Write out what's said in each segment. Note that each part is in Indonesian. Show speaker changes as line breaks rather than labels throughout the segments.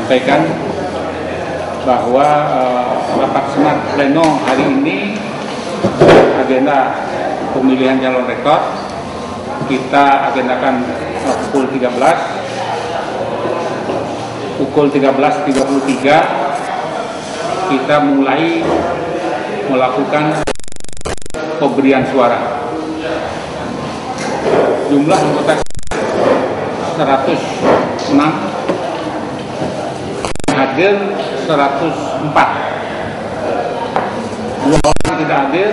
menyampaikan bahwa rapat senat pleno hari ini agenda pemilihan calon rektor kita agendakan pukul 13. Pukul 13.33 kita mulai melakukan pemberian suara. Jumlah anggota 106, hadir 104. 2 orang tidak hadir,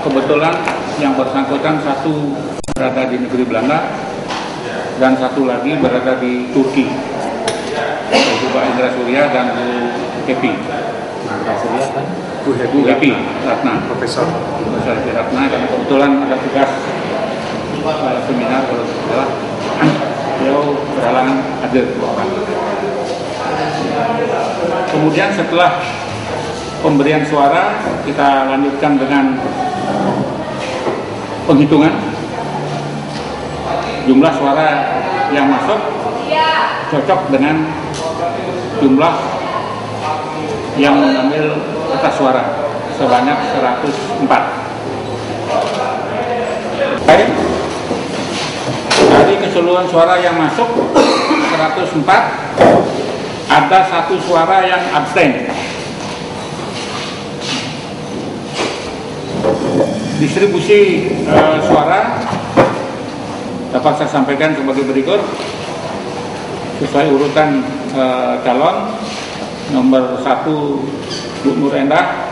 kebetulan yang bersangkutan satu berada di negeri Belanda dan satu lagi berada di Turki, yaitu Pak Indra Surya dan Bu Kepi. Bu Kepi Ratna, Profesor Ratna, karena kebetulan ada tugas seminar kalau salah, beliau berhalangan hadir. Kemudian setelah pemberian suara kita lanjutkan dengan penghitungan jumlah suara yang masuk cocok dengan jumlah yang mengambil kertas suara sebanyak 104. Baik, dari keseluruhan suara yang masuk 104, ada 1 suara yang abstain. Distribusi suara dapat saya sampaikan sebagai berikut sesuai urutan calon. Nomor 1 Bu Nur Endah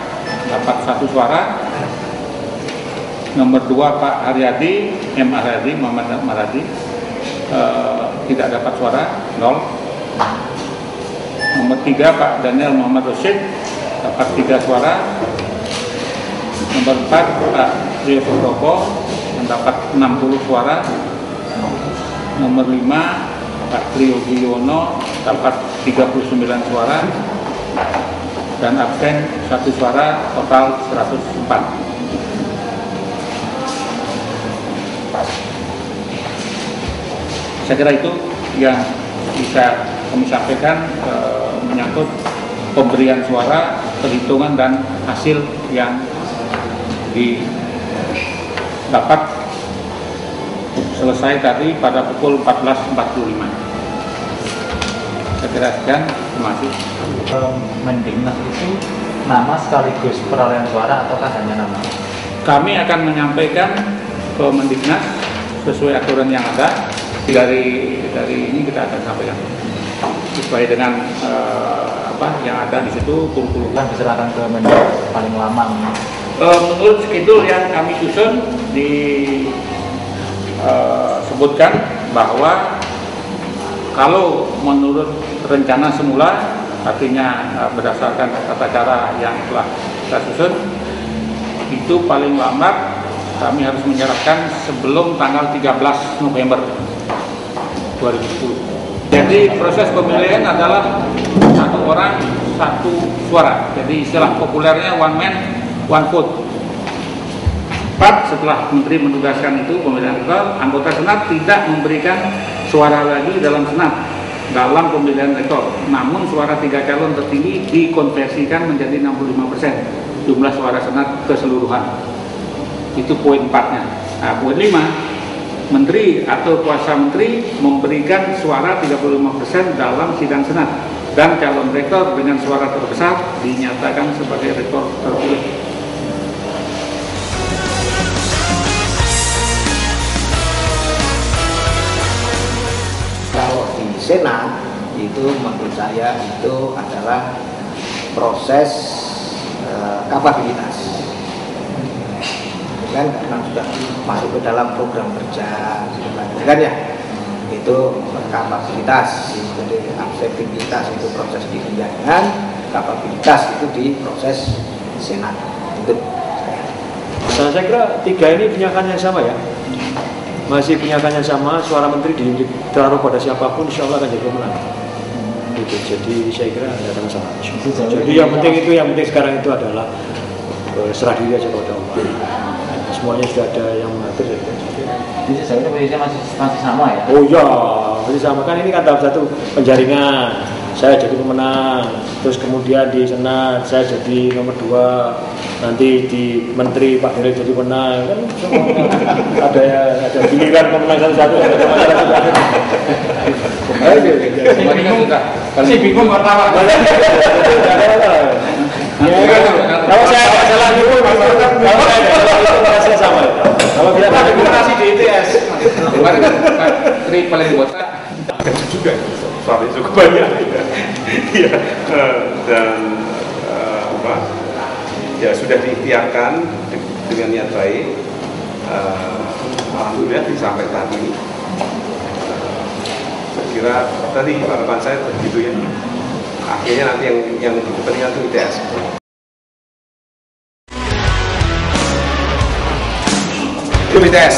dapat 1 suara. Nomor 2 Pak Haryadi, Muhammad Maradi tidak dapat suara, 0. Nomor 3 Pak Daniel Muhammad Rashid dapat 3 suara. Nomor 4 Pak Rio Sutopo mendapat 60 suara. Nomor 5 Pak Trio Giono dapat 39 suara dan absen 1 suara, total 104. Saya kira itu yang bisa kami sampaikan menyangkut pemberian suara, perhitungan dan hasil yang didapat selesai tadi pada pukul 14.45. Saya kira sekian, terima kasih.
Mendiknas itu nama sekaligus perolehan suara ataukah hanya nama?
Kami akan menyampaikan ke Mendiknas sesuai aturan yang ada. Dari ini kita akan sampaikan sesuai dengan yang ada di situ, kurikulum.
Diserahkan ke Mendiknas paling lama.
Menurut schedule yang kami susun disebutkan bahwa kalau menurut rencana semula, artinya berdasarkan tata cara yang telah kita susun, itu paling lambat kami harus menyerahkan sebelum tanggal 13 November 2010. Jadi proses pemilihan adalah 1 orang 1 suara. Jadi istilah populernya one man one vote. 4, setelah Menteri menugaskan itu pemilihan rektor, anggota Senat tidak memberikan suara lagi dalam Senat dalam pemilihan rektor. Namun suara 3 calon tertinggi dikonversikan menjadi 65% jumlah suara Senat keseluruhan. Itu poin 4-nya. Nah, poin 5, Menteri atau kuasa Menteri memberikan suara 35% dalam sidang Senat dan calon rektor dengan suara terbesar dinyatakan sebagai rektor terpilih.
Kalau di Senat itu menurut saya itu adalah proses kapabilitas. Kan karena sudah masuk ke dalam program kerja kan ya, itu kapabilitas. Jadi akseptabilitas itu proses di undangan, kapabilitas itu di proses Senat. Itu
saya kira 3 ini penyakaan yang sama ya, masih penyakaan yang sama. Suara menteri ditaruh pada siapapun, insya Allah akan jadi pemenang. Gitu. Jadi saya kira tidak ada masalah. Jadi yang penting sekarang itu adalah serah diri aja kepada Allah. Semuanya sudah ada yang mengatur.
Jadi saya posisinya masih sama ya?
Oh iya, masih sama kan, ini kan tahap 1 penjaringan. saya jadi pemenang, terus kemudian di Senat saya jadi nomor 2, nanti di Menteri Pak Direk jadi pemenang, kan semuanya ada giliran pemenang satu-satu, ada masalah.
Si bingung pertama.
Kalau saya nggak salah itu, kalau saya nggak salah itu masih sama. Kalau tidak ada
demokrasi di ITS.
Kemarin Pak Tri paling botak.
Juga soal itu cukup banyak. Ya, dan apa? Ya sudah diikhtiarkan dengan niat baik. Alhamdulillah sampai tahap ini. Saya kira tadi harapan saya begitu ya. Akhirnya nanti yang kepentingan itu ITS. Itu ITS.